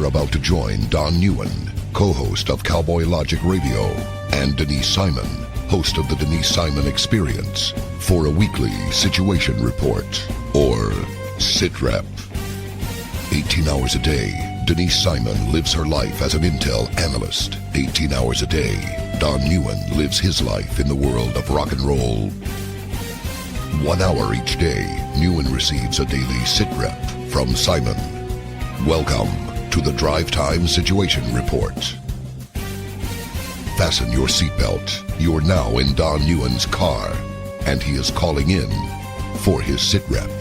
about to join Don Neuen, co-host of Cowboy Logic Radio, and Denise Simon, host of the Denise Simon Experience, for a weekly situation report, or SITREP. 18 hours a day, Denise Simon lives her life as an Intel Analyst. 18 hours a day, Don Neuen lives his life in the world of rock and roll. 1 hour each day, Neuen receives a daily SITREP from Simon. Welcome to the Drive Time Situation Report. Fasten your seatbelt. You're now in Don Neuen's car, and he is calling in for his SITREP.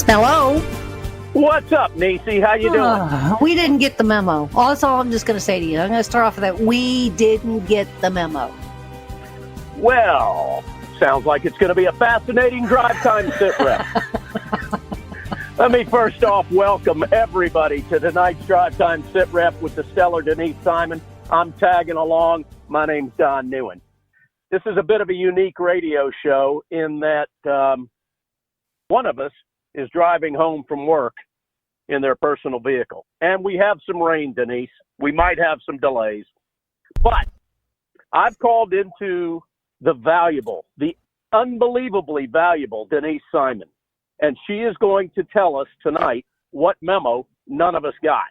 Hello. What's up, Nisi? How you doing? We didn't get the memo. That's all I'm just going to say to you. I'm going to start off with that. We didn't get the memo. Well, sounds like it's going to be a fascinating drive time sit rep. Let me first off welcome everybody to tonight's drive time sit rep with the stellar Denise Simon. I'm tagging along. My name's Don Neuen. This is a bit of a unique radio show in that one of us is driving home from work in their personal vehicle. And we have some rain, Denise. We might have some delays. But I've called into the unbelievably valuable Denise Simon. And she is going to tell us tonight what memo none of us got.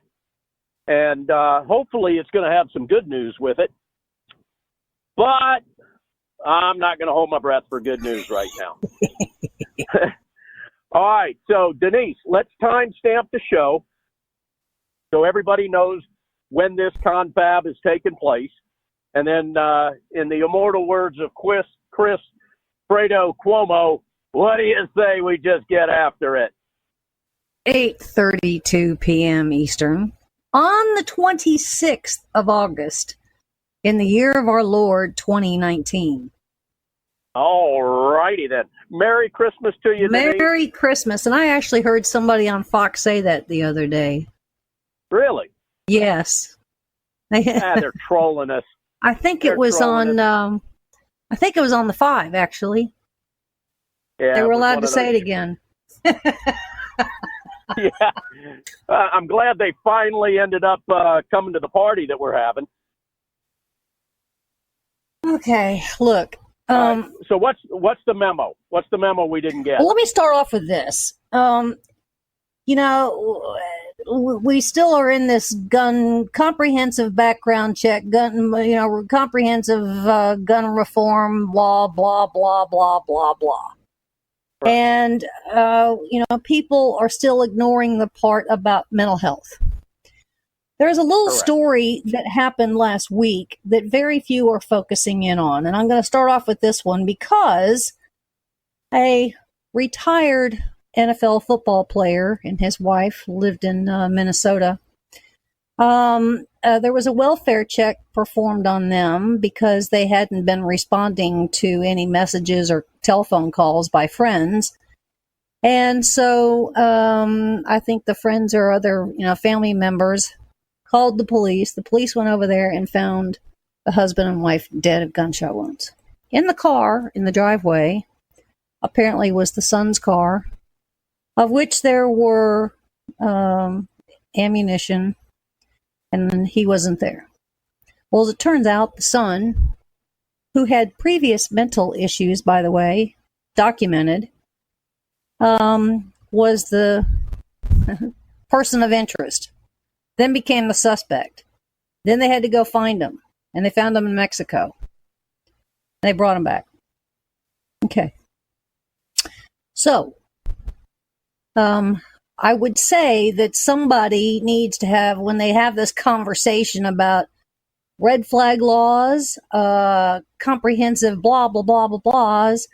And hopefully it's going to have some good news with it. But I'm not going to hold my breath for good news right now. All right, so Denise, let's timestamp the show so everybody knows when this confab is taking place. And then in the immortal words of Chris Fredo Cuomo, what do you say we just get after it? 8:32 p.m. Eastern on the 26th of August in the year of our Lord 2019. All righty then. Merry Christmas to you, Denise. Merry Christmas. And I actually heard somebody on Fox say that the other day. Really? Yes. They're trolling us. I think it was on the 5, actually. Yeah, they were allowed to say it again. Yeah. I'm glad they finally ended up coming to the party that we're having. Okay, look. So what's the memo? What's the memo we didn't get? Well, let me start off with this. We still are in this comprehensive background check, comprehensive gun reform, blah, blah, blah, blah, blah, blah. Right. And, people are still ignoring the part about mental health. There's a little story that happened last week that very few are focusing in on. And I'm going to start off with this one because a retired NFL football player and his wife lived in Minnesota. There was a welfare check performed on them because they hadn't been responding to any messages or telephone calls by friends. And so I think the friends or other, family members called the police. The police went over there and found the husband and wife dead of gunshot wounds. In the car, in the driveway, apparently was the son's car, of which there were ammunition, and then he wasn't there. Well, as it turns out, the son, who had previous mental issues, by the way, documented, was the person of interest. Then became the suspect. Then they had to go find him. And they found him in Mexico. They brought him back. Okay. So, I would say that somebody needs to have, when they have this conversation about red flag laws, comprehensive blah, blah, blah, blah, blahs,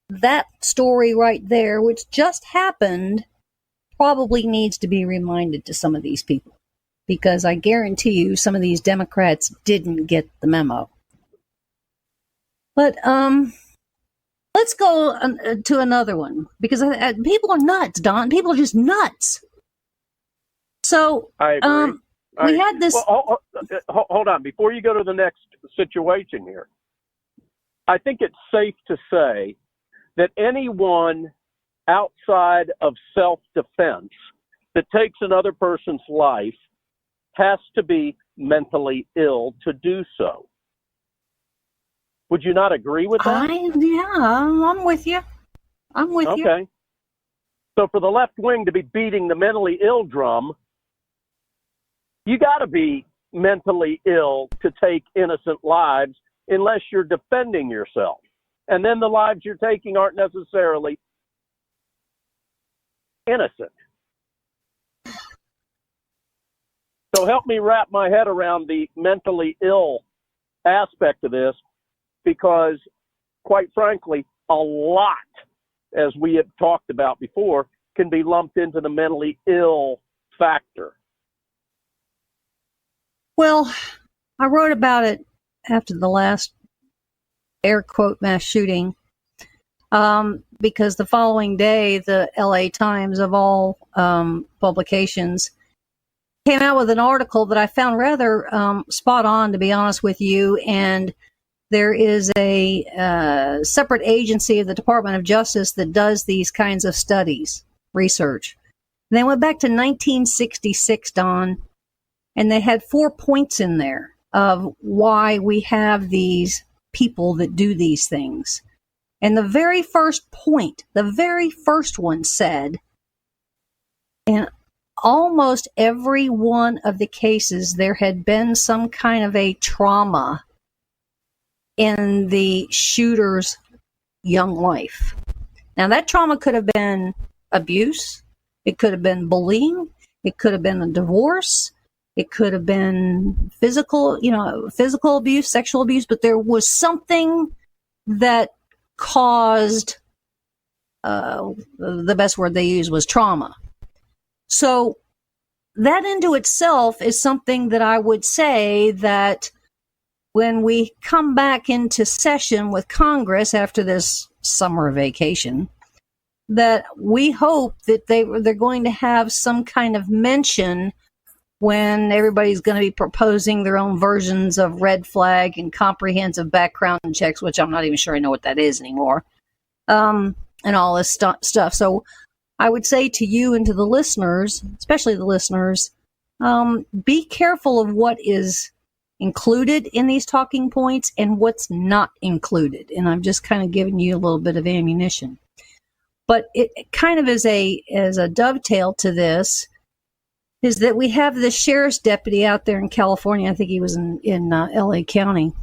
that story right there, which just happened, probably needs to be reminded to some of these people. Because I guarantee you some of these Democrats didn't get the memo. But Let's go to another one, because people are nuts, Don. People are just nuts. So I agree. we had this. Well, hold on. Before you go to the next situation here, I think it's safe to say that anyone outside of self-defense that takes another person's life has to be mentally ill to do so. Would you not agree with that? I'm with you. I'm with you. Okay. So for the left wing to be beating the mentally ill drum, you got to be mentally ill to take innocent lives unless you're defending yourself. And then the lives you're taking aren't necessarily innocent. So help me wrap my head around the mentally ill aspect of this, because quite frankly, a lot, as we have talked about before, can be lumped into the mentally ill factor. Well, I wrote about it after the last air quote mass shooting, because the following day, the LA Times of all publications came out with an article that I found rather spot on, to be honest with you. And there is a separate agency of the Department of Justice that does these kinds of studies, research. And they went back to 1966, Don, and they had 4 points in there of why we have these people that do these things. And the very first point, the very first one said, in almost every one of the cases, there had been some kind of a trauma in the shooter's young life. Now, that trauma could have been abuse. It could have been bullying. It could have been a divorce. It could have been physical abuse, sexual abuse, but there was something that caused, the best word they used was trauma. So that into itself is something that I would say that when we come back into session with Congress after this summer vacation, that we hope that they're going to have some kind of mention when everybody's going to be proposing their own versions of red flag and comprehensive background checks, which I'm not even sure I know what that is anymore, and all this stuff. So I would say to you and to the listeners, especially the listeners, be careful of what is included in these talking points and what's not included. And I'm just kind of giving you a little bit of ammunition. But it kind of as a dovetail to this is that we have the sheriff's deputy out there in California. I think he was in LA County.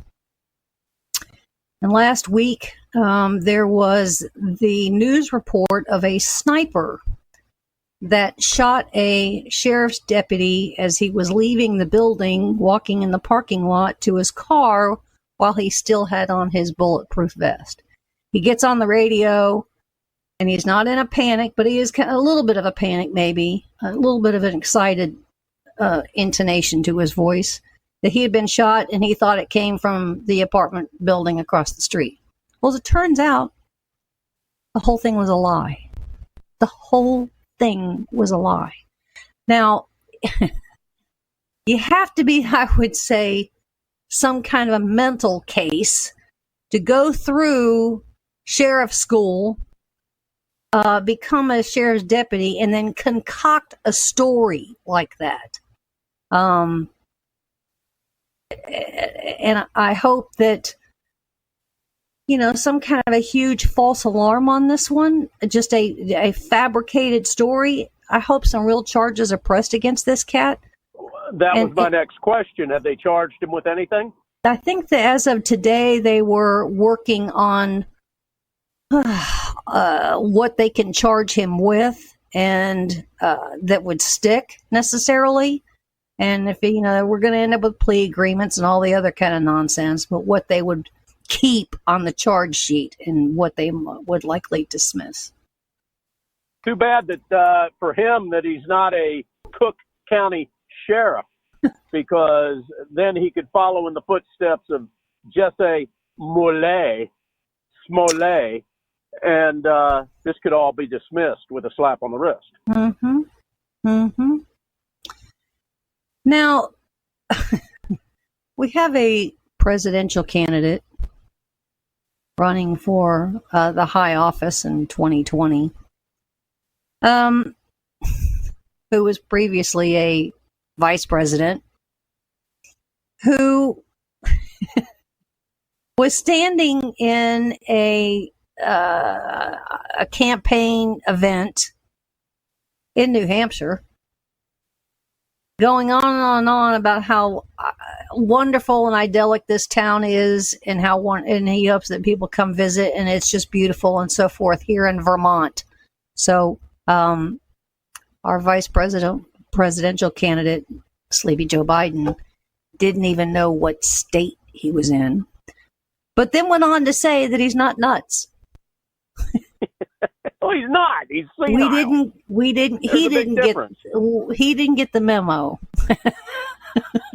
And last week, there was the news report of a sniper that shot a sheriff's deputy as he was leaving the building, walking in the parking lot to his car while he still had on his bulletproof vest. He gets on the radio, and he's not in a panic, but he is a little bit of a panic, maybe, a little bit of an excited intonation to his voice, that he had been shot and he thought it came from the apartment building across the street. Well, as it turns out, the whole thing was a lie. The whole thing was a lie. Now, you have to be, I would say, some kind of a mental case to go through sheriff's school, become a sheriff's deputy, and then concoct a story like that. And I hope that, some kind of a huge false alarm on this one, just a fabricated story. I hope some real charges are pressed against this cat. That was my next question. Have they charged him with anything? I think that as of today, they were working on what they can charge him with, and that would stick necessarily. And if we're going to end up with plea agreements and all the other kind of nonsense, but what they would keep on the charge sheet and what they would likely dismiss. Too bad that for him that he's not a Cook County sheriff, because then he could follow in the footsteps of Jesse Smollett, and this could all be dismissed with a slap on the wrist. Mm-hmm. Mm-hmm. Now, we have a presidential candidate running for the high office in 2020, who was previously a vice president, who was standing in a campaign event in New Hampshire, going on and on and on about how wonderful and idyllic this town is, and and he hopes that people come visit, and it's just beautiful and so forth here in Vermont. So, our presidential candidate, Sleepy Joe Biden, didn't even know what state he was in, but then went on to say that he's not nuts. Oh, he's not. He's senile. He didn't get the memo.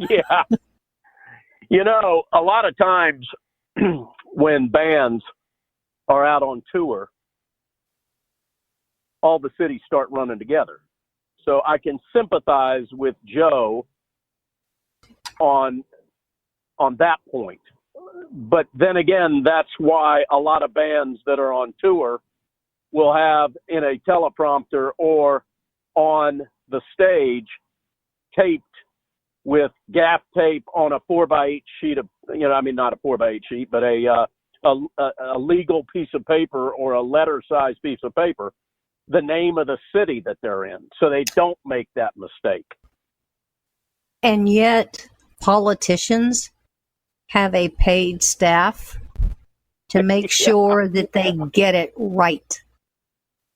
Yeah. You know, a lot of times when bands are out on tour, all the cities start running together. So I can sympathize with Joe on that point. But then again, that's why a lot of bands that are on tour will have in a teleprompter or on the stage taped with gaff tape on a 4x8 sheet of, not a 4x8 sheet, but a legal piece of paper or a letter-sized piece of paper, the name of the city that they're in, so they don't make that mistake. And yet, politicians have a paid staff to make sure that they get it right.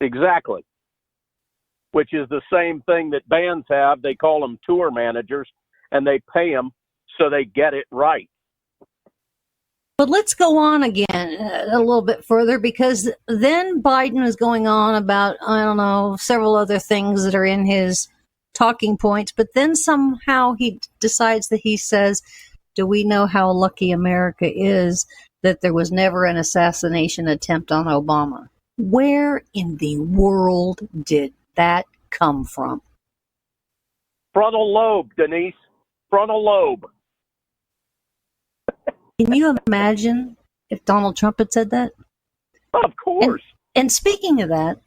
Exactly. Which is the same thing that bands have. They call them tour managers, and they pay them so they get it right. But let's go on again a little bit further, because then Biden is going on about, several other things that are in his talking points. But then somehow he decides that he says, do we know how lucky America is that there was never an assassination attempt on Obama? Where in the world did that come from? Frontal lobe, Denise. Frontal lobe. Can you imagine if Donald Trump had said that? Of course. And speaking of that,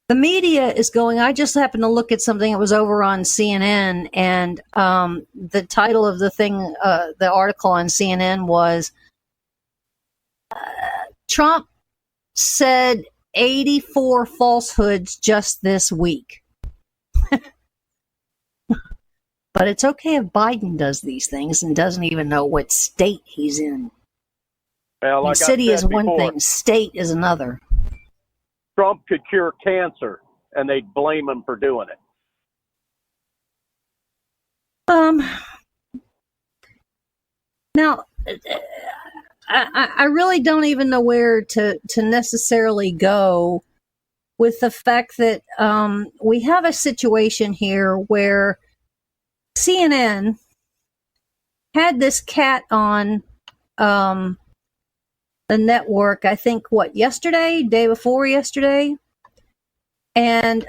the media is going, I just happened to look at something that was over on CNN, and the title of the article on CNN was, Trump said 84 falsehoods just this week. But it's okay if Biden does these things and doesn't even know what state he's in. Well, like city is one before, thing, state is another. Trump could cure cancer, and they'd blame him for doing it. Now, I really don't even know where to necessarily go with the fact that we have a situation here where CNN had this cat on the network, I think, yesterday, day before yesterday? And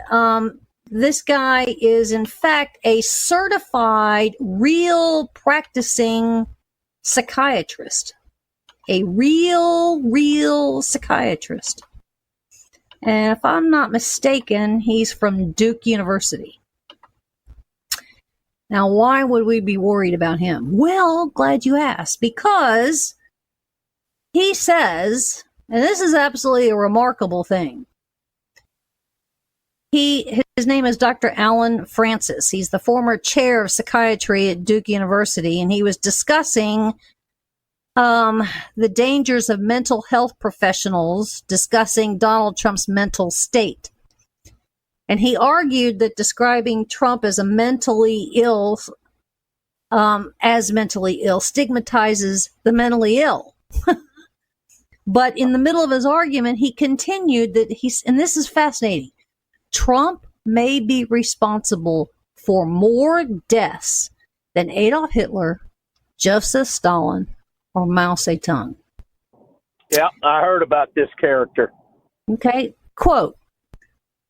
this guy is, in fact, a certified, real practicing psychiatrist. A real psychiatrist. And if I'm not mistaken, he's from Duke University. Now, why would we be worried about him? Well, glad you asked, because he says, and this is absolutely a remarkable thing, his name is Dr. Alan Francis. He's the former chair of psychiatry at Duke University, and he was discussing the dangers of mental health professionals, discussing Donald Trump's mental state. And he argued that describing Trump as mentally ill stigmatizes the mentally ill. But in the middle of his argument, he continued that and this is fascinating, Trump may be responsible for more deaths than Adolf Hitler, Joseph Stalin, or Mao Zedong. Yeah, I heard about this character. Okay, quote,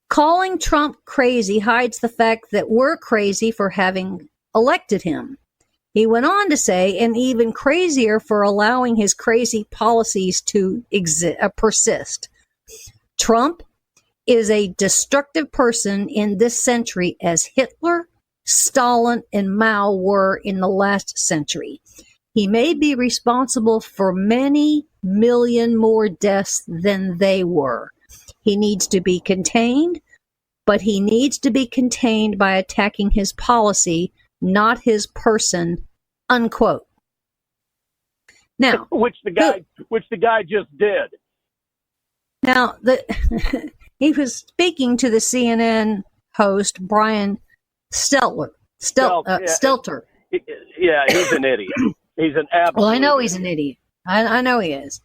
calling Trump crazy hides the fact that we're crazy for having elected him. He went on to say, and even crazier for allowing his crazy policies to persist. Trump is a destructive person in this century as Hitler, Stalin, and Mao were in the last century. He may be responsible for many million more deaths than they were. He needs to be contained, but he needs to be contained by attacking his policy, not his person, unquote. Now, which the guy just did. Now, he was speaking to the CNN host Brian Stelter. Yeah, he's an idiot. He's an absolute. Well, I know he's an idiot. I know he is.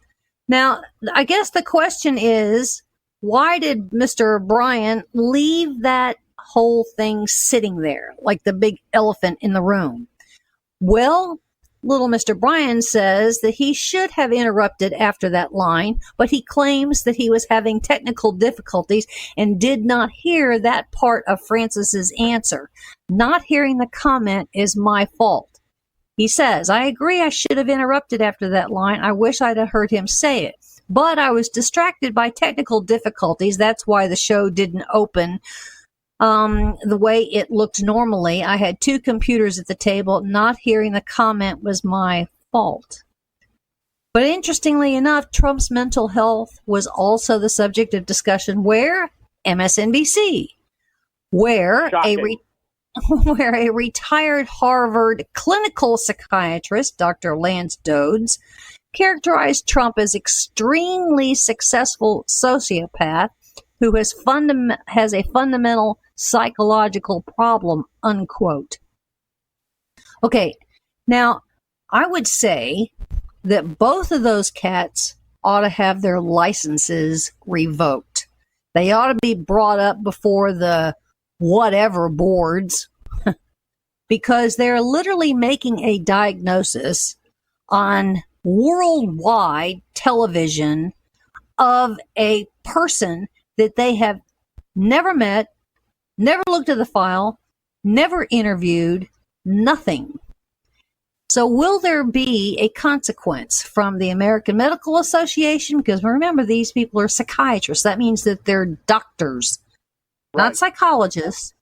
Now, I guess the question is, why did Mr. Bryan leave that whole thing sitting there like the big elephant in the room? Well, little Mr. Bryan says that he should have interrupted after that line, but he claims that he was having technical difficulties and did not hear that part of Francis's answer. Not hearing the comment is my fault. He says, I agree I should have interrupted after that line. I wish I'd have heard him say it. But I was distracted by technical difficulties. That's why the show didn't open the way it looked normally. I had two computers at the table. Not hearing the comment was my fault. But interestingly enough, Trump's mental health was also the subject of discussion where MSNBC, where a retired Harvard clinical psychiatrist, Dr. Lance Dodds, characterized Trump as extremely successful sociopath who has a fundamental psychological problem, unquote. Okay, now I would say that both of those cats ought to have their licenses revoked. They ought to be brought up before the whatever boards because they're literally making a diagnosis on worldwide television of a person that they have never met, never looked at the file, never interviewed, nothing. So will there be a consequence from the American Medical Association? Because remember, these people are psychiatrists. That means that they're doctors, right, not psychologists.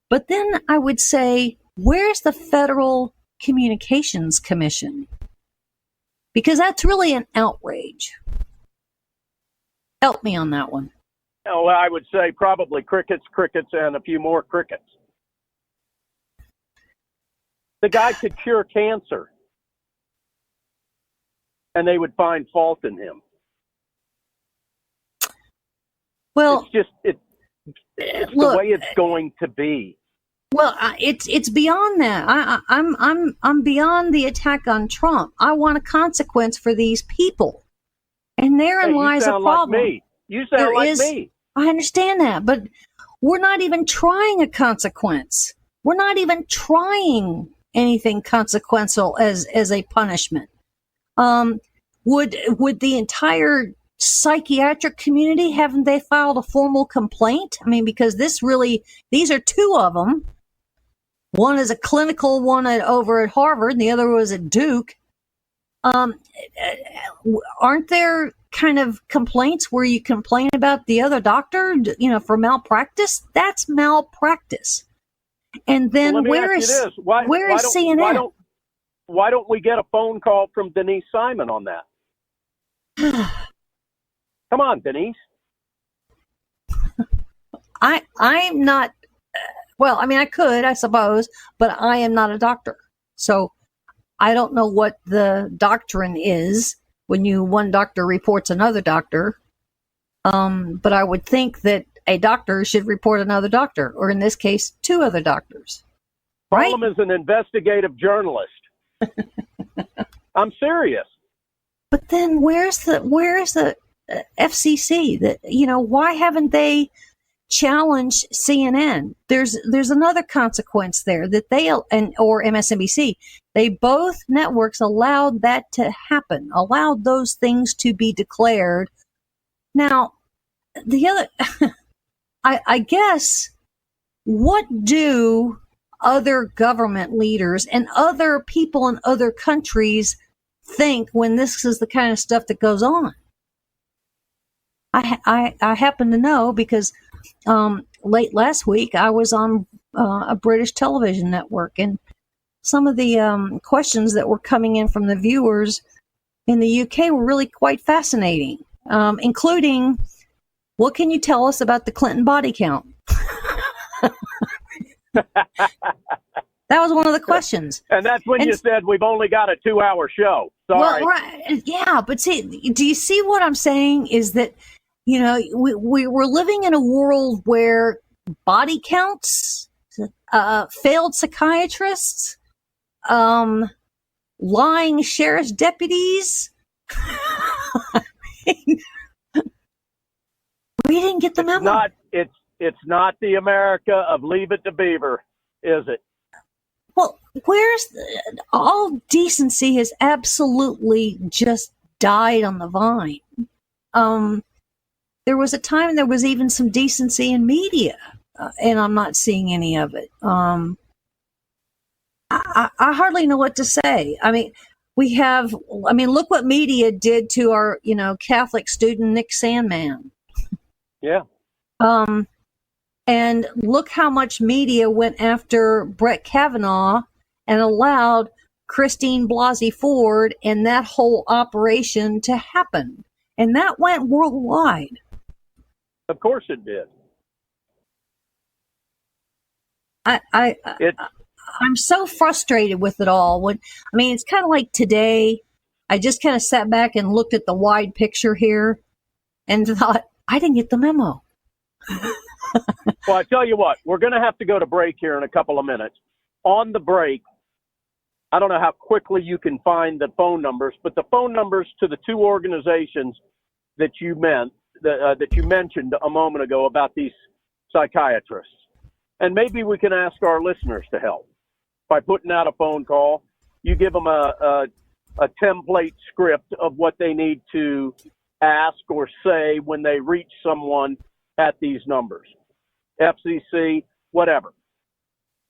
But then I would say, where's the Federal Communications Commission? Because that's really an outrage. Help me on that one. Oh, well, I would say probably crickets, and a few more crickets. The guy could cure cancer, and they would find fault in him. Well, it's look, the way it's going to be. Well, it's beyond that. I'm beyond the attack on Trump. I want a consequence for these people, and therein lies a problem. Like me. You sound like me. I understand that, but we're not even trying a consequence. We're not even trying anything consequential as a punishment. Would the entire psychiatric community, haven't they filed a formal complaint? I mean, because these are two of them. One is a clinical one over at Harvard, and the other was at Duke. Aren't there kind of complaints where you complain about the other doctor, for malpractice? That's malpractice. And then where is CNN? Why don't we get a phone call from Denise Simon on that? Come on, Denise. I'm not. Well, I mean, I could, I suppose, but I am not a doctor, so I don't know what the doctrine is when one doctor reports another doctor. But I would think that a doctor should report another doctor, or in this case, two other doctors. Right? Call him as an investigative journalist. I'm serious. But then where is the FCC? That why haven't they challenge CNN. There's another consequence there that or MSNBC. They both networks allowed that to happen, allowed those things to be declared. Now, the other, I guess, what do other government leaders and other people in other countries think when this is the kind of stuff that goes on? I happen to know because late last week I was on a British television network, and some of the questions that were coming in from the viewers in the UK were really quite fascinating, including, what can you tell us about the Clinton body count? That was one of the questions. And that's when you said we've only got a 2-hour show. Sorry. Well, right, yeah, but see, do you see what I'm saying? Is that, you know, we're living in a world where body counts, failed psychiatrists, lying sheriff's deputies. We didn't get the memo. It's not the America of Leave It to Beaver, is it? Well, all decency has absolutely just died on the vine. There was a time there was even some decency in media, and I'm not seeing any of it. I hardly know what to say. I mean, look what media did to our, Catholic student, Nick Sandman. Yeah. And look how much media went after Brett Kavanaugh and allowed Christine Blasey Ford and that whole operation to happen. And that went worldwide. Of course it did. I'm so frustrated with it all. It's kind of like today, I just kind of sat back and looked at the wide picture here and thought, I didn't get the memo. Well, I tell you what, we're going to have to go to break here in a couple of minutes. On the break, I don't know how quickly you can find the phone numbers, but the phone numbers to the two organizations that you mentioned a moment ago about these psychiatrists. And maybe we can ask our listeners to help by putting out a phone call. You give them a template script of what they need to ask or say when they reach someone at these numbers. FCC, whatever.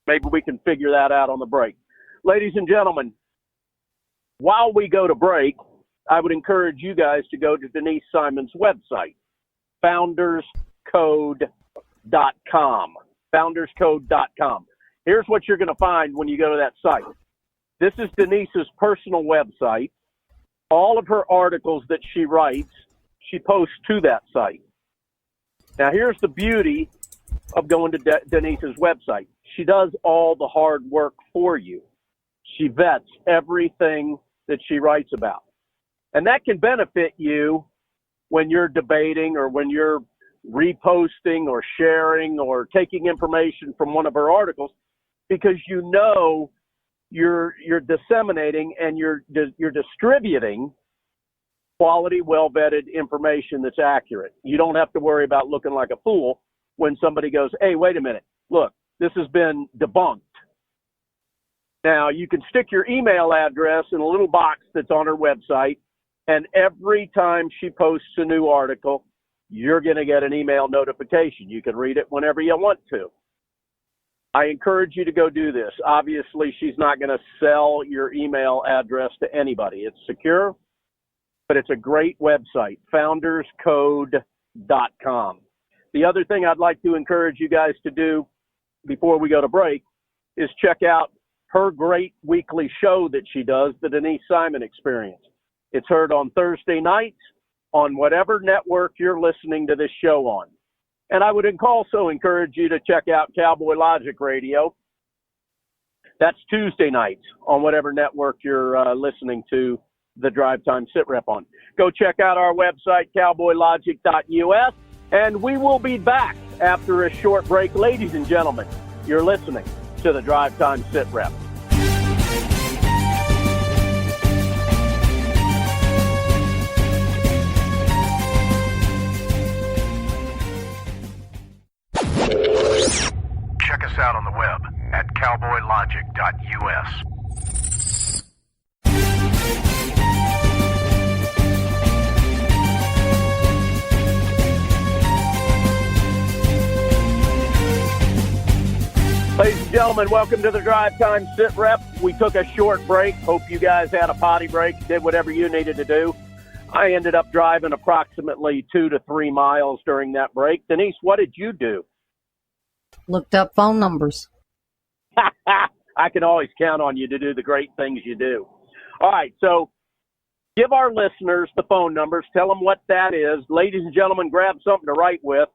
Maybe we can figure that out on the break. Ladies and gentlemen, while we go to break, I would encourage you guys to go to Denise Simon's website, founderscode.com. Founderscode.com. Here's what you're going to find when you go to that site. This is Denise's personal website. All of her articles that she writes, she posts to that site. Now, here's the beauty of going to Denise's website. She does all the hard work for you. She vets everything that she writes about. And that can benefit you when you're debating or when you're reposting or sharing or taking information from one of her articles, because you're disseminating and you're distributing quality, well-vetted information that's accurate. You don't have to worry about looking like a fool when somebody goes, hey, wait a minute, look, this has been debunked. Now, you can stick your email address in a little box that's on her website, and every time she posts a new article, you're going to get an email notification. You can read it whenever you want to. I encourage you to go do this. Obviously, she's not going to sell your email address to anybody. It's secure, but it's a great website, founderscode.com. The other thing I'd like to encourage you guys to do before we go to break is check out her great weekly show that she does, the Denise Simon Experience. It's heard on Thursday nights on whatever network you're listening to this show on. And I would also encourage you to check out Cowboy Logic Radio. That's Tuesday nights on whatever network you're listening to the Drive Time SITREP on. Go check out our website, cowboylogic.us, and we will be back after a short break. Ladies and gentlemen, you're listening to the Drive Time SITREP. gentlemen, welcome to the Drive Time Sit Rep. We took a short break. Hope you guys had a potty break, did whatever you needed to do. I ended up driving approximately 2 to 3 miles during that break. Denise, what did you do? Looked up phone numbers. I can always count on you to do the great things you do. All right, so give our listeners the phone numbers. Tell them what that is. Ladies and gentlemen, grab something to write with.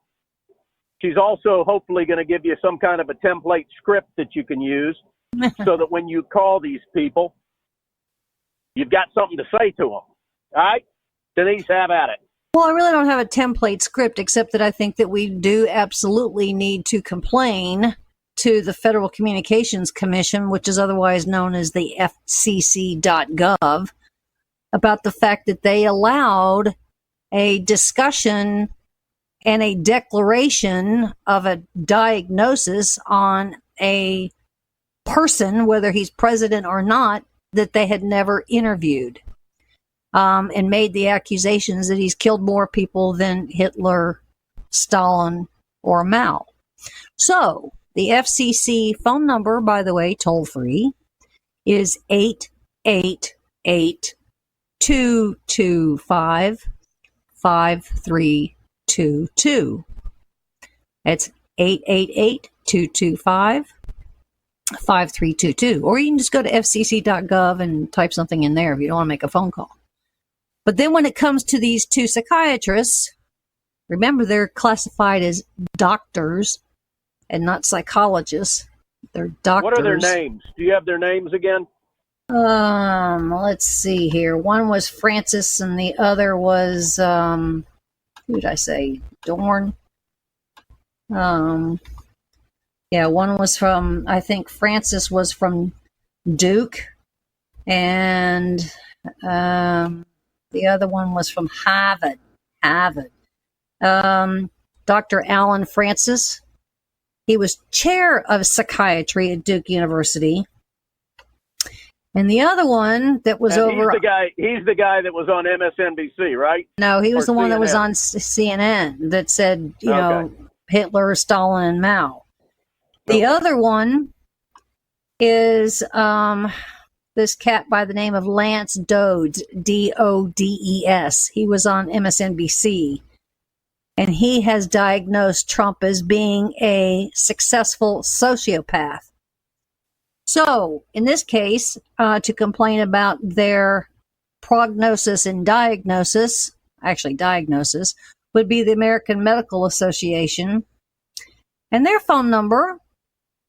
She's also hopefully going to give you some kind of a template script that you can use so that when you call these people, you've got something to say to them. All right? Denise, have at it. Well, I really don't have a template script, except that I think that we do absolutely need to complain to the Federal Communications Commission, which is otherwise known as the FCC.gov, about the fact that they allowed a discussion and a declaration of a diagnosis on a person, whether he's president or not, that they had never interviewed, and made the accusations that he's killed more people than Hitler, Stalin, or Mao. So the FCC phone number, by the way, toll free, is 888-225-5322. It's 888-225-5322. Or you can just go to fcc.gov and type something in there if you don't want to make a phone call. But then when it comes to these two psychiatrists, remember they're classified as doctors and not psychologists. They're doctors. What are their names? Do you have their names again? Let's see here. One was Francis and the other was, who did I say? Dorn. Yeah, one was from, I think Francis was from Duke, and the other one was from Harvard. Dr. Alan Francis. He was chair of psychiatry at Duke University. And the other one that was over... He's the guy that was on MSNBC, right? No, he was the one CNN. that was on CNN that said, you know, Hitler, Stalin, and Mao. The other one is this cat by the name of Lance Dodds, Dodes. He was on MSNBC. And he has diagnosed Trump as being a successful sociopath. So, in this case, to complain about their prognosis and diagnosis, would be the American Medical Association. And their phone number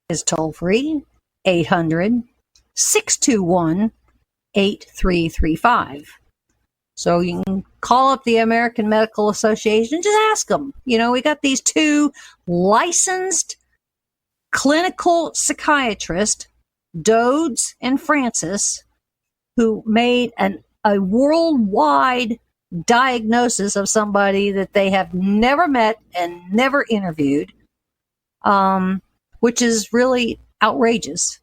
is toll-free, 800-621-8335. So you can call up the American Medical Association and just ask them. You know, we got these two licensed clinical psychiatrists, Dodds and Francis, who made a worldwide diagnosis of somebody that they have never met and never interviewed, which is really outrageous.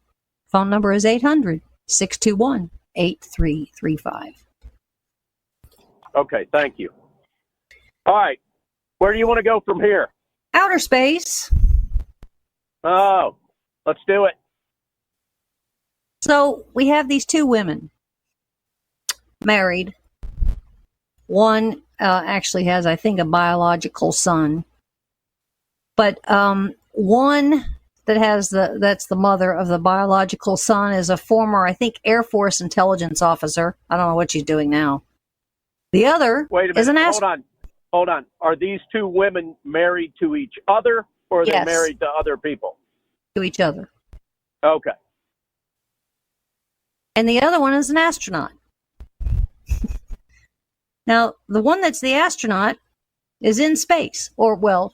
Phone number is 800-621-8335. Okay, thank you. All right, where do you want to go from here? Outer space. Oh, let's do it. So we have these two women married. One actually has, I think, a biological son. But one that's the mother of the biological son is a former, I think, Air Force intelligence officer. I don't know what she's doing now. The other is an astronaut. Hold on. Are these two women married to each other, or are they married to other people? To each other. Okay. And the other one is an astronaut. Now, the one that's the astronaut is in space, or, well,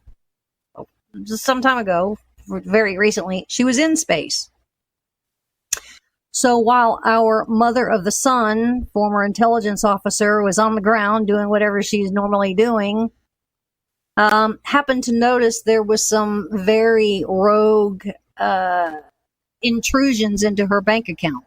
just some time ago, very recently, she was in space. So while our mother of the son, former intelligence officer, was on the ground doing whatever she's normally doing, happened to notice there was some very rogue intrusions into her bank account.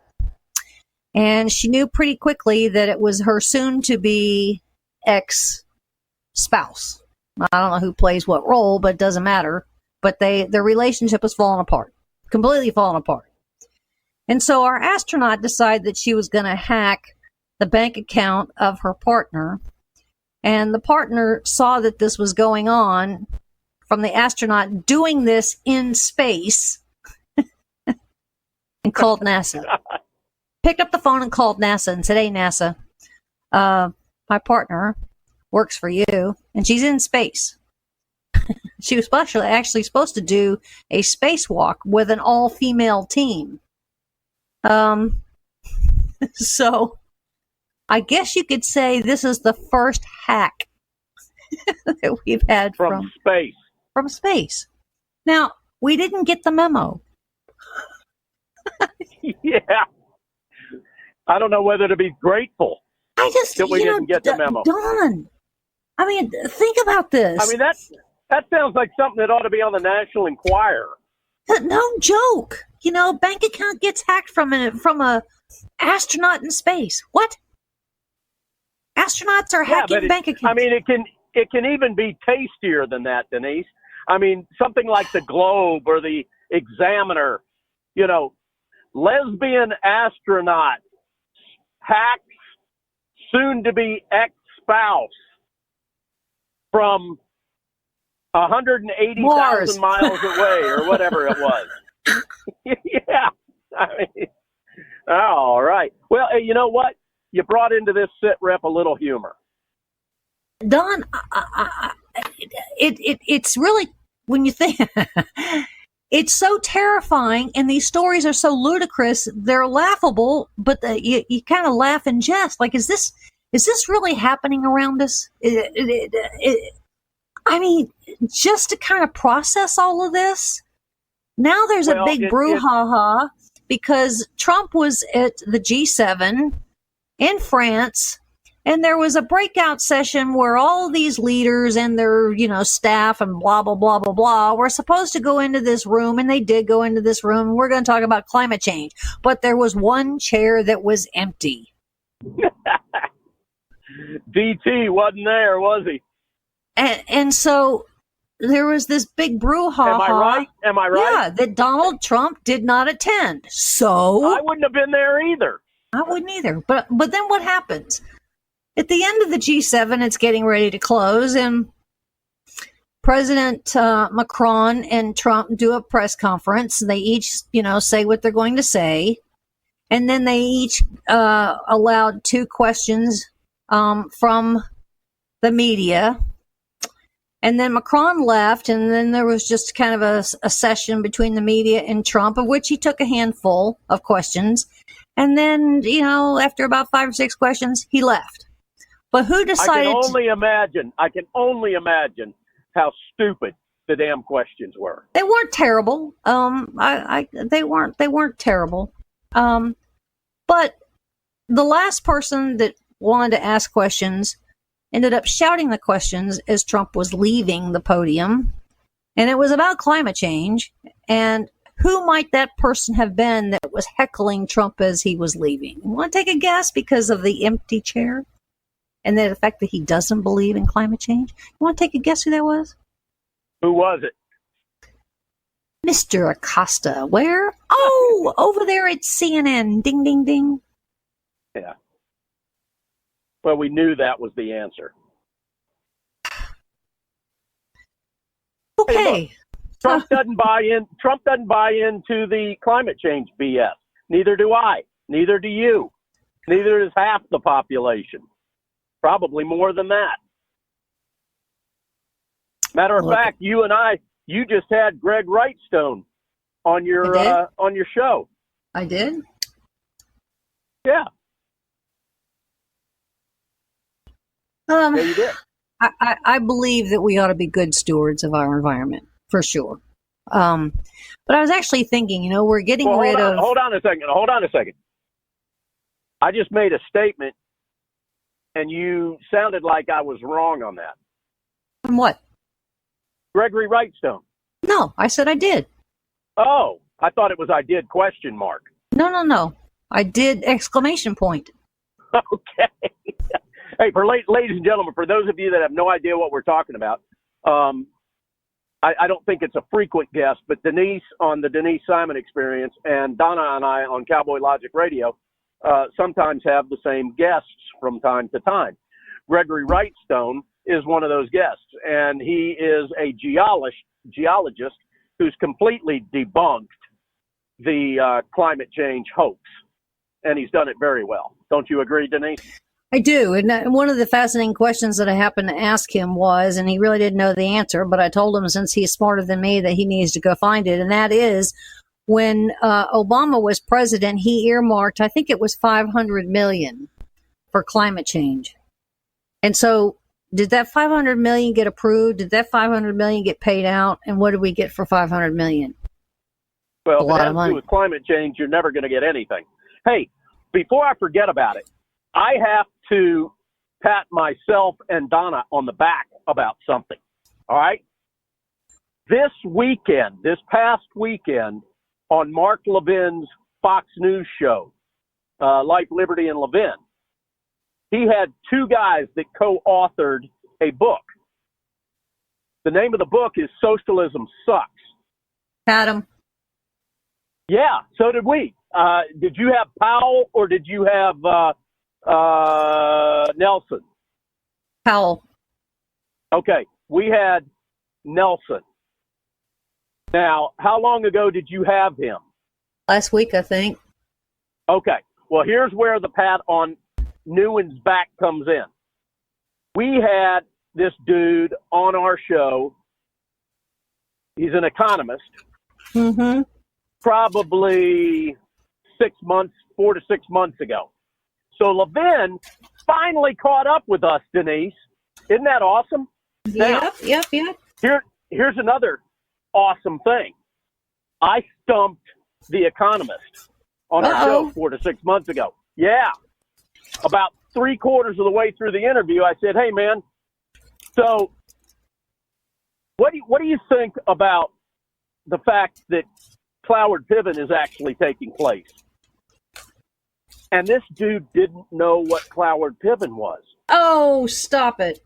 And she knew pretty quickly that it was her soon-to-be ex-spouse. I don't know who plays what role, but it doesn't matter. But their relationship was falling apart. completely fallen apart. And so our astronaut decided that she was going to hack the bank account of her partner. And the partner saw that this was going on from the astronaut doing this in space and called NASA. Picked up the phone and called NASA and said, "Hey, NASA, my partner works for you, and she's in space." She was actually supposed to do a spacewalk with an all-female team. So I guess you could say this is the first hack that we've had from space. From space. Now, we didn't get the memo. Yeah. I don't know whether to be grateful that we didn't get the memo. Don, I mean, think about this. I mean, that sounds like something that ought to be on the National Enquirer. No joke. Bank account gets hacked from a astronaut in space. What? Astronauts are hacking bank accounts. I mean, it can even be tastier than that, Denise. I mean, something like the Globe or the Examiner, lesbian astronaut hacks soon-to-be ex-spouse from 180,000 miles away or whatever it was. Yeah. I mean, all right. Well, hey, you know what? You brought into this SITREP a little humor. Don, it's really, when you think, it's so terrifying, and these stories are so ludicrous, they're laughable, but you kind of laugh and jest. Like, is this really happening around us? I mean, just to kind of process all of this, now there's a big brouhaha because Trump was at the G7 in France, and there was a breakout session where all these leaders and their, staff and blah, blah, blah, blah, blah were supposed to go into this room, and they did go into this room, and we're going to talk about climate change. But there was one chair that was empty. DT wasn't there, was he? And so there was this big brouhaha. Am I right? Yeah, that Donald Trump did not attend. So I wouldn't have been there either. I wouldn't either. But then what happens? At the end of the G7, it's getting ready to close, and President Macron and Trump do a press conference. They each, say what they're going to say. And then they each allowed 2 questions from the media. And then Macron left, and then there was just kind of a session between the media and Trump, of which he took a handful of questions. And then, after about 5 or 6 questions, he left. But who decided? I can only imagine how stupid the damn questions were. They weren't terrible. They weren't terrible. But the last person that wanted to ask questions ended up shouting the questions as Trump was leaving the podium. And it was about climate change. And who might that person have been that was heckling Trump as he was leaving? You want to take a guess because of the empty chair? And the fact that he doesn't believe in climate change? You want to take a guess who that was? Who was it? Mr. Acosta. Where? Oh, over there at CNN. Ding, ding, ding. Yeah. Well, we knew that was the answer. Okay. Hey, look, Trump doesn't buy into the climate change BS. Neither do I. Neither do you. Neither does half the population. Probably more than that. Matter of fact, you just had Greg Wrightstone on your show. I did? Yeah. Yeah, you did. I believe that we ought to be good stewards of our environment, for sure. But I was actually thinking, we're getting rid of... Hold on a second. I just made a statement, and you sounded like I was wrong on that. On what? Gregory Wrightstone. No, I said I did. Oh, I thought it was I did question mark. No. I did exclamation point. Okay. Hey, ladies and gentlemen, for those of you that have no idea what we're talking about, I don't think it's a frequent guest, but Denise on the Denise Simon Experience and Donna and I on Cowboy Logic Radio sometimes have the same guests from time to time. Gregory Wrightstone is one of those guests, and he is a geologist who's completely debunked the climate change hoax, and he's done it very well. Don't you agree, Denise? I do. And one of the fascinating questions that I happened to ask him was, and he really didn't know the answer, but I told him since he's smarter than me that he needs to go find it. And that is, when Obama was president, he earmarked, I think it was $500 million for climate change. And so did that $500 million get approved? Did that $500 million get paid out? And what did we get for $500 million? Well, if it has to do with climate change, you're never going to get anything. Hey, before I forget about it, I have to pat myself and Donna on the back about something. All right? This past weekend, on Mark Levin's Fox News show, Life, Liberty, and Levin, he had two guys that co-authored a book. The name of the book is Socialism Sucks. Adam. Yeah, so did we. Did you have Powell or did you have Nelson? Powell. Okay, we had Nelson. Now, how long ago did you have him? Last week, I think. Okay, well, here's where the pat on Neuen's back comes in. We had this dude on our show. He's an economist. Mm-hmm. Probably 4 to 6 months ago. So Levin finally caught up with us, Denise. Isn't that awesome? Yep. Here's another awesome thing. I stumped The Economist on our show 4 to 6 months ago. Yeah. About 3/4 of the way through the interview, I said, hey, man, so what do you think about the fact that Cloward Piven is actually taking place? And this dude didn't know what Cloward Piven was. Oh, stop it.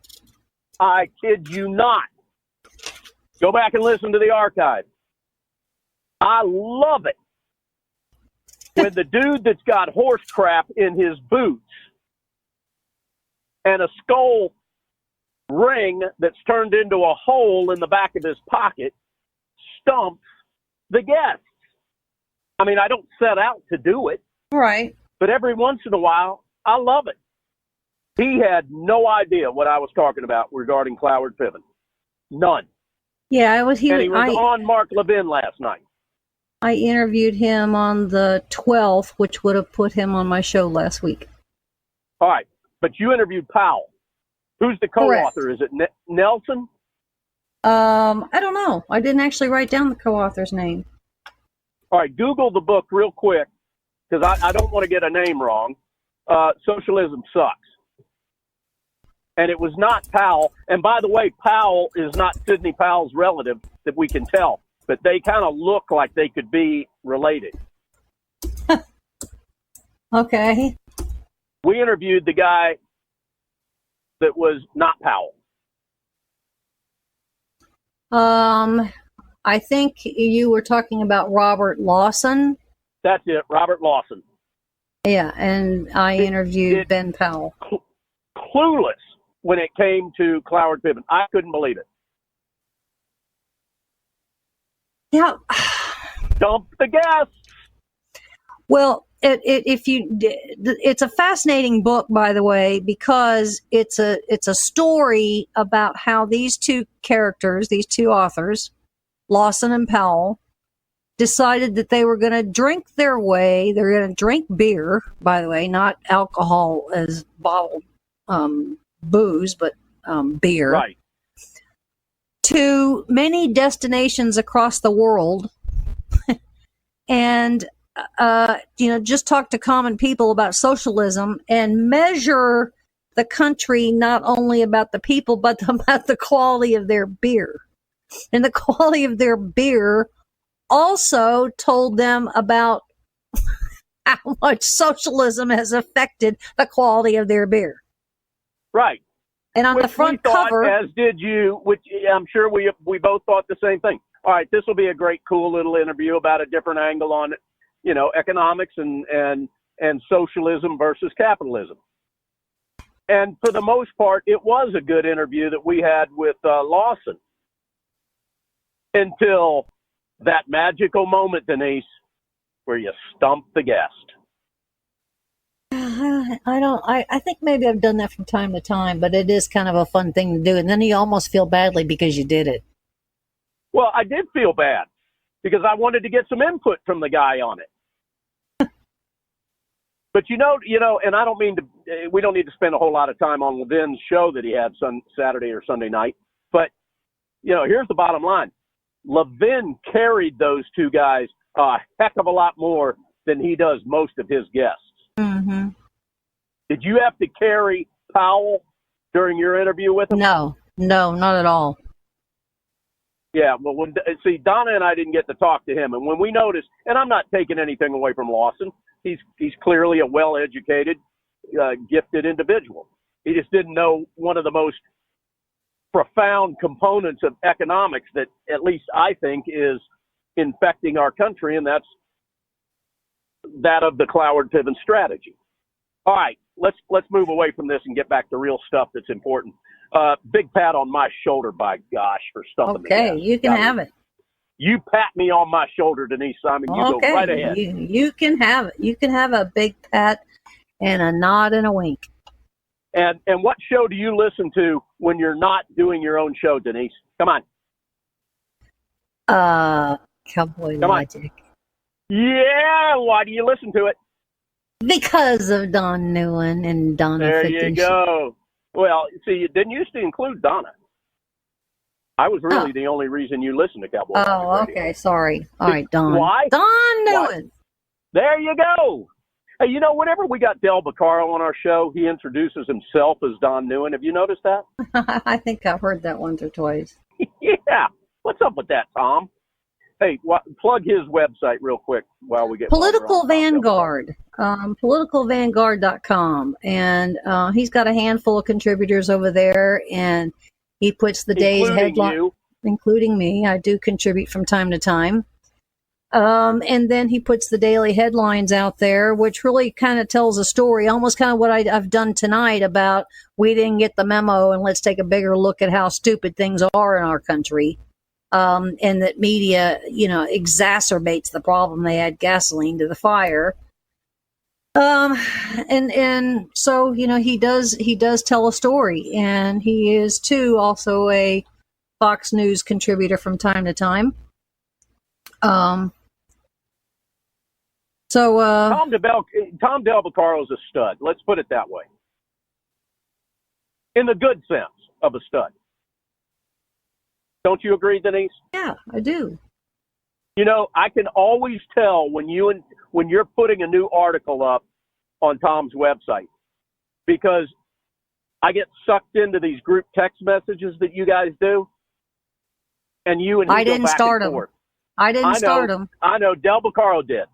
I kid you not. Go back and listen to the archive. I love it when the dude that's got horse crap in his boots and a skull ring that's turned into a hole in the back of his pocket stumps the guests. I mean, I don't set out to do it. Right. But every once in a while, I love it. He had no idea what I was talking about regarding Cloward Piven. None. Yeah, and he was on Mark Levin last night. I interviewed him on the 12th, which would have put him on my show last week. All right. But you interviewed Powell. Who's the co-author? Correct. Is it Nelson? I don't know. I didn't actually write down the co-author's name. All right. Google the book real quick, because I don't want to get a name wrong. Socialism Sucks. And it was not Powell. And by the way, Powell is not Sidney Powell's relative that we can tell. But they kind of look like they could be related. Okay. We interviewed the guy that was not Powell. I think you were talking about Robert Lawson. That's it, Robert Lawson. Yeah, and I interviewed Ben Powell. Clueless when it came to Cloward Piven. I couldn't believe it. Yeah. Dump the gas. Well, it's a fascinating book, by the way, because it's a story about how these two characters, these two authors, Lawson and Powell, decided that they were going to drink their way. They're going to drink beer, by the way, not alcohol as bottled booze, but beer. Right. To many destinations across the world, and just talk to common people about socialism and measure the country not only about the people but about the quality of their beer. And the quality of their beer also told them about how much socialism has affected the quality of their beer. Right. And on the front cover, as did you, which I'm sure we both thought the same thing. All right, this will be a great, cool little interview about a different angle on, economics and socialism versus capitalism. And for the most part, it was a good interview that we had with Lawson until that magical moment, Denise, where you stumped the guest. I think maybe I've done that from time to time, but it is kind of a fun thing to do. And then you almost feel badly because you did it. Well, I did feel bad because I wanted to get some input from the guy on it. But and I don't mean to, we don't need to spend a whole lot of time on Levin's show that he had Saturday or Sunday night. But, here's the bottom line. Levin carried those two guys a heck of a lot more than he does most of his guests. Mm-hmm. Did you have to carry Powell during your interview with him? No, not at all. Yeah, well, Donna and I didn't get to talk to him, and when we noticed, and I'm not taking anything away from Lawson, he's clearly a well-educated, gifted individual. He just didn't know one of the most profound components of economics that, at least I think, is infecting our country, and that's that of the Cloward-Piven strategy. All right, let's move away from this and get back to real stuff that's important. Big pat on my shoulder, by gosh, for stumping me. Okay, you can have it. You pat me on my shoulder, Denise Simon. You go right ahead. You can have it. You can have a big pat and a nod and a wink. And what show do you listen to when you're not doing your own show, Denise? Come on. Cowboy Logic. Yeah, why do you listen to it? Because of Don Neuen and Donna. There you go. Well, see, you didn't used to include Donna. I was really the only reason you listened to Cowboy. Oh, okay. Sorry. All right, Don. Why? Don Neuen. There you go. Hey, whenever we got Del Beccaro on our show, he introduces himself as Don Neuen. Have you noticed that? I think I've heard that once or twice. Yeah. What's up with that, Tom? Hey, plug his website real quick while we get Political Vanguard, politicalvanguard.com. And he's got a handful of contributors over there, and he puts the day's headline, including me. I do contribute from time to time. And then he puts the daily headlines out there, which really kind of tells a story, almost kind of what I've done tonight about we didn't get the memo and let's take a bigger look at how stupid things are in our country. And that media, exacerbates the problem. They add gasoline to the fire. And so, he does tell a story, and he is too also a Fox News contributor from time to time. Tom Del Beccaro is a stud. Let's put it that way. In the good sense of a stud. Don't you agree, Denise? Yeah, I do. I can always tell when you're putting a new article up on Tom's website, because I get sucked into these group text messages that you guys do, and you and he I go didn't back start and them. forth. I didn't start them. I know. Del Beccaro did.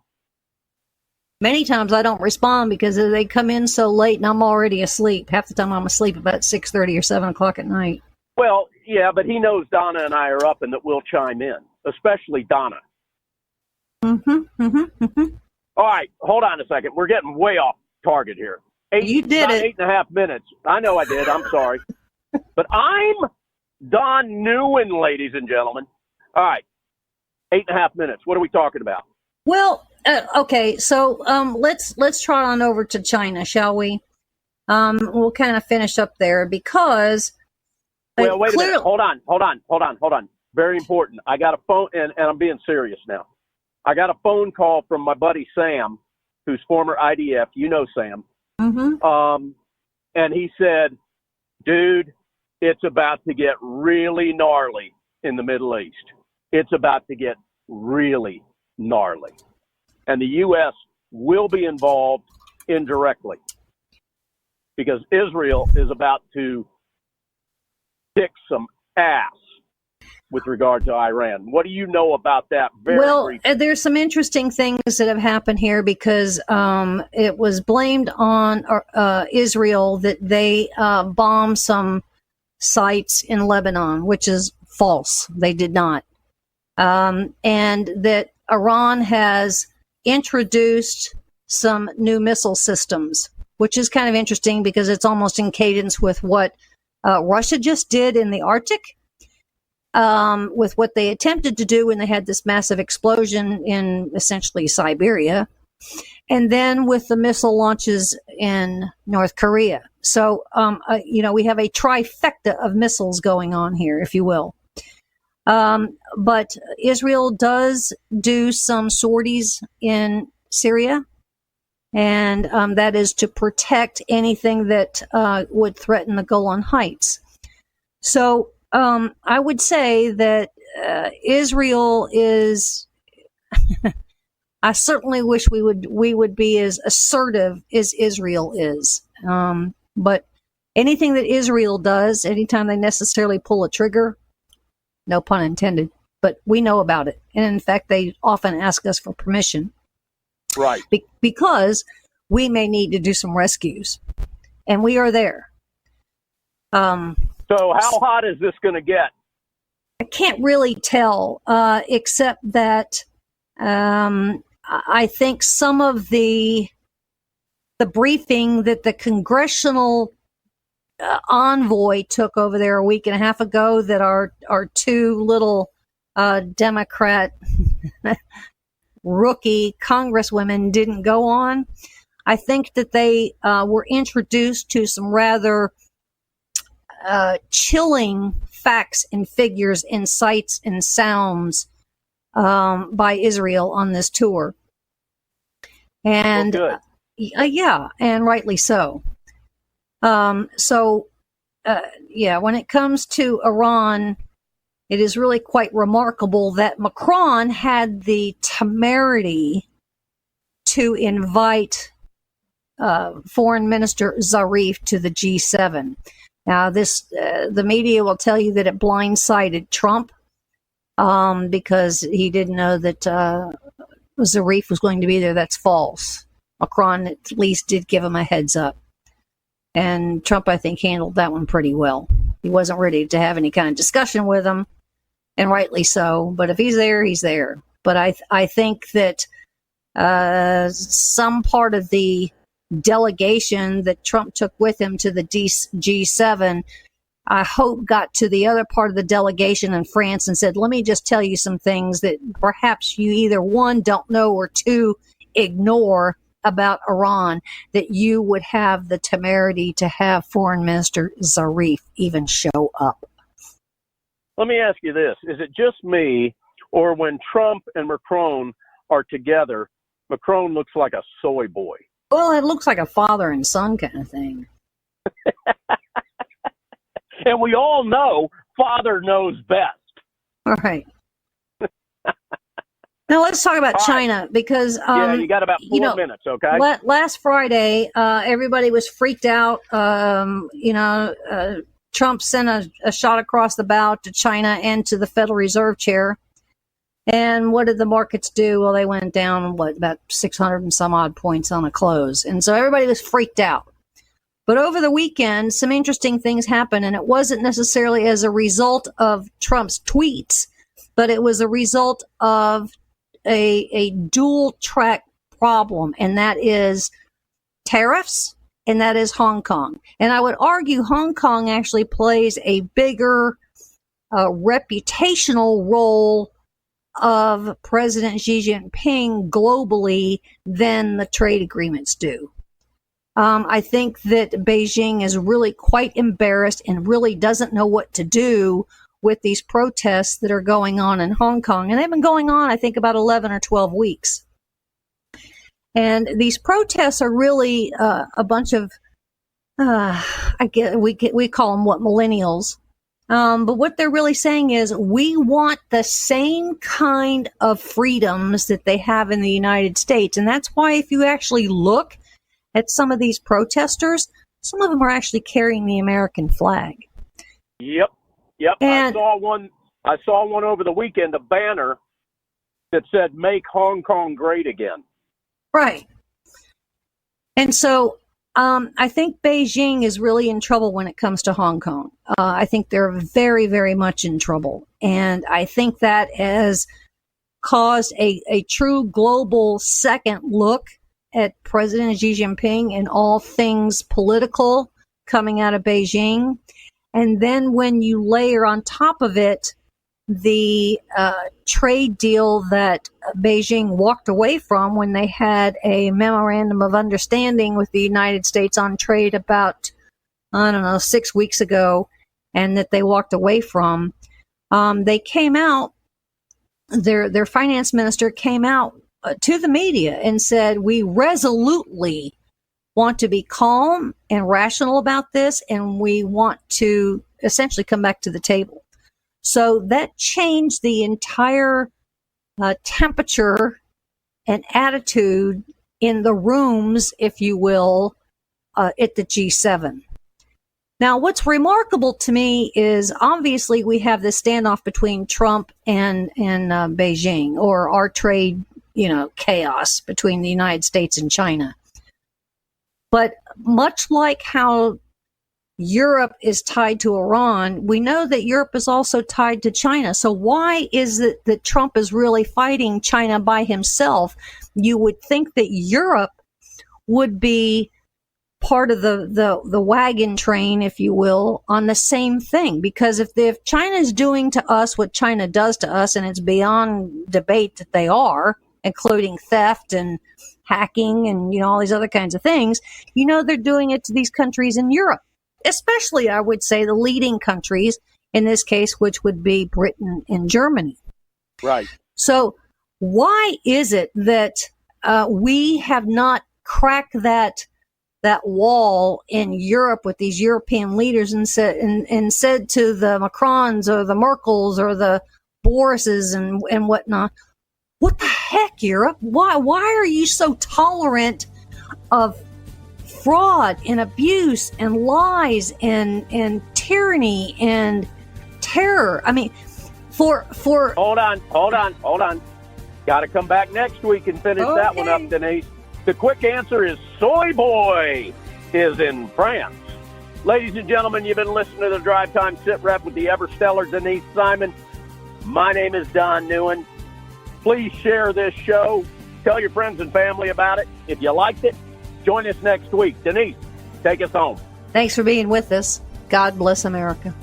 Many times I don't respond because they come in so late and I'm already asleep. Half the time I'm asleep about 6:30 or 7 o'clock at night. Well, yeah, but he knows Donna and I are up and that we'll chime in, especially Donna. Mm-hmm. All right, hold on a second. We're getting way off target here. You did it. 8.5 minutes. I know I did. I'm sorry. But I'm Don Neuen, ladies and gentlemen. All right, 8.5 minutes. What are we talking about? Well, okay, so let's trot on over to China, shall we? We'll kind of finish up there because... Well, wait a minute. Hold on. Very important. I got a phone, and I'm being serious now. I got a phone call from my buddy Sam, who's former IDF. You know Sam. Mm-hmm. And he said, dude, it's about to get really gnarly in the Middle East. It's about to get really gnarly. And the U.S. will be involved indirectly because Israel is about to kick some ass. with regard to Iran. What do you know about that? Briefly? There's some interesting things that have happened here because it was blamed on Israel that they bombed some sites in Lebanon, which is false. They did not. And that Iran has introduced some new missile systems, which is kind of interesting because it's almost in cadence with what Russia just did in the Arctic, with what they attempted to do when they had this massive explosion in essentially Siberia, and then with the missile launches in North Korea. So, we have a trifecta of missiles going on here, if you will. But Israel does do some sorties in Syria, and that is to protect anything that would threaten the Golan Heights. So I would say that Israel is. I certainly wish we would be as assertive as Israel is. But anything that Israel does, anytime they necessarily pull a trigger, no pun intended, but we know about it. And in fact, they often ask us for permission. Right. Because we may need to do some rescues. And we are there. So how hot is this going to get? I can't really tell, except that I think some of the briefing that the congressional envoy took over there a week and a half ago that our two little Democrat rookie congresswomen didn't go on. I think that they were introduced to some rather chilling facts and figures and sights and sounds by Israel on this tour. And yeah, and rightly so. When it comes to Iran, it is really quite remarkable that Macron had the temerity to invite Foreign Minister Zarif to the G7. Now, the media will tell you that it blindsided Trump because he didn't know that Zarif was going to be there. That's false. Macron at least did give him a heads up. And Trump, I think, handled that one pretty well. He wasn't ready to have any kind of discussion with him, and rightly so. But if he's there, he's there. But I think that some part of the delegation that Trump took with him to the G7, I hope got to the other part of the delegation in France and said, let me just tell you some things that perhaps you either, one, don't know, or two, ignore about Iran, that you would have the temerity to have Foreign Minister Zarif even show up. Let me ask you this. Is it just me, or when Trump and Macron are together, Macron looks like a soy boy? Well, it looks like a father and son kind of thing. And we all know father knows best. All right. Now let's talk about China, because you got about 4 minutes, okay? Last Friday, everybody was freaked out. Trump sent a shot across the bow to China and to the Federal Reserve chair. And what did the markets do? Well, they went down, about 600 and some odd points on a close. And so everybody was freaked out. But over the weekend, some interesting things happened, and it wasn't necessarily as a result of Trump's tweets, but it was a result of a dual track problem, and that is tariffs, and that is Hong Kong. And I would argue Hong Kong actually plays a bigger reputational role of President Xi Jinping globally than the trade agreements do. I think that Beijing is really quite embarrassed and really doesn't know what to do with these protests that are going on in Hong Kong. And they've been going on, I think, about 11 or 12 weeks. And these protests are really a bunch of, we call them millennials. But what they're really saying is we want the same kind of freedoms that they have in the United States. And that's why if you actually look at some of these protesters, some of them are actually carrying the American flag. Yep. And I I saw one over the weekend, a banner that said, "Make Hong Kong great again." Right. And so I think Beijing is really in trouble when it comes to Hong Kong. I think they're very, very much in trouble. And I think that has caused a true global second look at President Xi Jinping and all things political coming out of Beijing. And then when you layer on top of it the trade deal that Beijing walked away from when they had a memorandum of understanding with the United States on trade about, 6 weeks ago, and that they walked away from, they came out, their finance minister came out to the media and said, we resolutely want to be calm and rational about this, and we want to essentially come back to the table. So that changed the entire temperature and attitude in the rooms, if you will, at the G7. Now, what's remarkable to me is obviously we have this standoff between Trump and Beijing, or our trade, chaos between the United States and China. But much like how Europe is tied to Iran, we know that Europe is also tied to China. So why is it that Trump is really fighting China by himself? You would think that Europe would be part of the wagon train, if you will, on the same thing. Because if China is doing to us what China does to us, and it's beyond debate that they are, including theft and hacking and, all these other kinds of things, they're doing it to these countries in Europe. Especially, I would say, the leading countries in this case, which would be Britain and Germany. Right. So why is it that we have not cracked that wall in Europe with these European leaders and said to the Macrons or the Merkels or the Borises and whatnot, what the heck, Europe? Why are you so tolerant of fraud and abuse and lies and tyranny and terror? I mean, for hold on. Got to come back next week and finish that one up, Denise. The quick answer is Soy Boy is in France. Ladies and gentlemen, you've been listening to the Drive Time Sit Rep with the ever-stellar Denise Simon. My name is Don Neuen. Please share this show. Tell your friends and family about it. If you liked it, join us next week. Denise, take us home. Thanks for being with us. God bless America.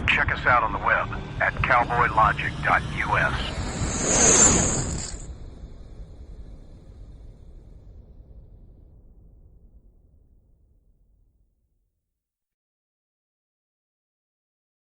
Check us out on the web at cowboylogic.us.